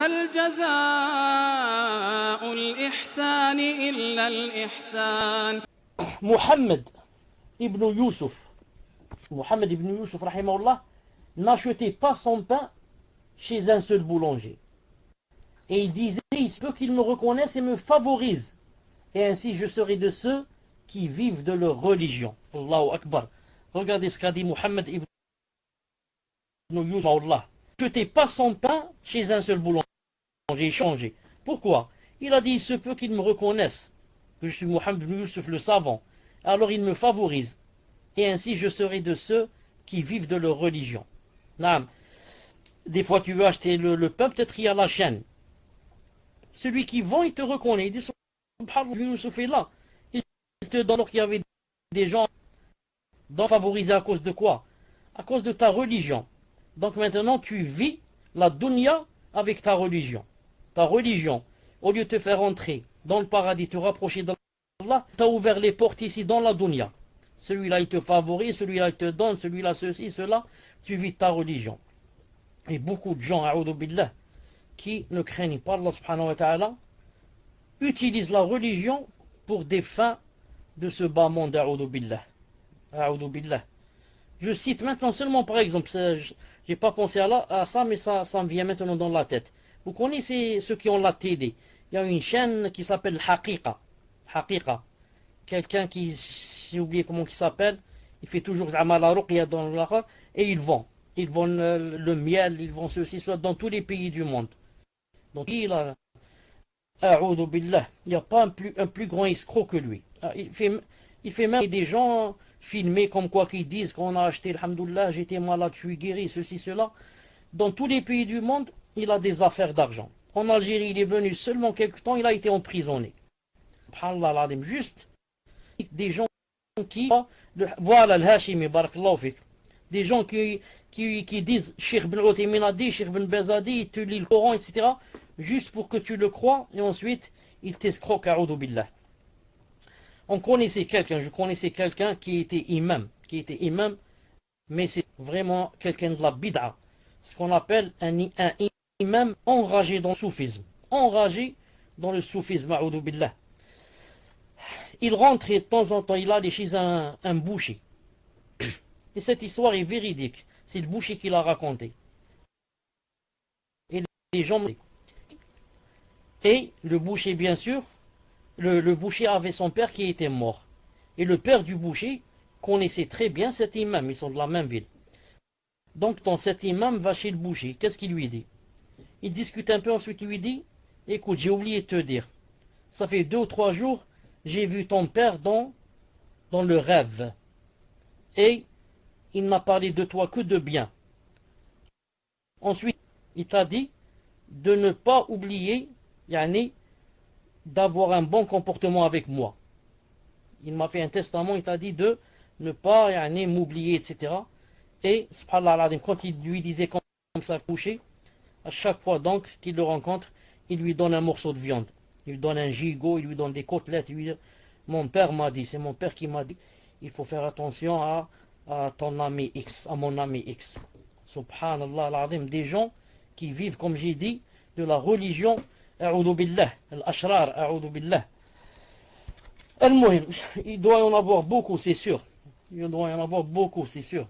هل جزاء الإحسان إلا الإحسان. Mohammed ibn Yusuf, rahimahullah, n'achetait pas son pain chez un seul boulanger. Et il disait, il se peut qu'ils me reconnaissent et me favorisent. Et ainsi je serai de ceux qui vivent de leur religion. Allahu Akbar. Regardez ce qu'a dit Mohammed ibn Yusuf. N'achetait pas son pain chez un seul boulanger. J'ai changé. Pourquoi? Il a dit, il se peut qu'ils me reconnaissent que je suis Mohammed ibn Yusuf le savant. Alors ils me favorisent. Et ainsi je serai de ceux qui vivent de leur religion. Naam. Des fois tu veux acheter le pain, peut-être il y a la chaîne. Celui qui vend, il te reconnaît. Il dit, subhanallah, Yusuf est là. Il te donne, alors qu'il y avait des gens favorisés à cause de quoi? À cause de ta religion. Donc maintenant tu vis la dunya avec ta religion. Ta religion, au lieu de te faire entrer dans le paradis, te rapprocher d'Allah, tu as ouvert les portes ici dans la dunya. Celui-là il te favorise, celui-là il te donne, celui-là ceci, cela. Tu vis ta religion. Et beaucoup de gens, a'oudhu billah, qui ne craignent pas Allah subhanahu wa ta'ala, utilisent la religion pour des fins de ce bas monde, a'oudhu billah. A'oudhu billah. Je cite maintenant seulement par exemple, j'ai pas pensé à ça, mais ça me vient maintenant dans la tête. Vous connaissez ceux qui ont la télé. Il y a une chaîne qui s'appelle Haqiqa. Haqiqa. Quelqu'un qui, j'ai oublié comment il s'appelle, il fait toujours Amal Ruqya dans l'Akhir, et ils vont le miel, ils vont ceci, cela, dans tous les pays du monde. Donc il a, a'oudhu billah, il n'y a pas un plus grand escroc que lui. Il fait même des gens filmés comme quoi qu'ils disent qu'on a acheté, alhamdoulilah, j'étais malade, je suis guéri, ceci, cela. Dans tous les pays du monde, il a des affaires d'argent. En Algérie, il est venu seulement quelque temps, il a été emprisonné. Subhanallah al-Azim, juste des gens qui, voilà al-Hashimi, barakallahu fik, des gens qui disent Cheikh Ben Uthaymin a dit, Cheikh Ben Baz a dit, tu lis le Coran, etc. Juste pour que tu le crois, et ensuite, il t'escroque, a'oudhu billah. Je connaissais quelqu'un qui était imam, mais c'est vraiment quelqu'un de la bid'a. Ce qu'on appelle un imam enragé dans le soufisme. Enragé dans le soufisme, a'oudhu billah. Il rentrait de temps en temps, il allait chez un boucher. Et cette histoire est véridique. C'est le boucher qui l'a raconté. Et les gens... Et le boucher, bien sûr, le boucher avait son père qui était mort. Et le père du boucher connaissait très bien cet imam. Ils sont de la même ville. Donc, cet imam va chez le boucher. Qu'est-ce qu'il lui dit? Il discute un peu, ensuite il lui dit, écoute, j'ai oublié de te dire. Ça fait 2 ou 3 jours, j'ai vu ton père dans le rêve. Et il n'a parlé de toi que de bien. Ensuite, il t'a dit de ne pas oublier, yani, d'avoir un bon comportement avec moi. Il m'a fait un testament, il t'a dit de ne pas yani, m'oublier, etc. Et, subhanallah, quand il lui disait comme ça coucher, à chaque fois donc qu'il le rencontre, il lui donne un morceau de viande. Il lui donne un gigot, il lui donne des côtelettes. Il lui dit, mon père m'a dit, c'est mon père qui m'a dit, il faut faire attention à ton ami X, à mon ami X. Subhanallah al-Azim, des gens qui vivent, comme j'ai dit, de la religion, a'oudhu billah, al-ashrar, a'oudhu billah. Al-Muhim, il doit y en avoir beaucoup, c'est sûr. Il doit y en avoir beaucoup, c'est sûr.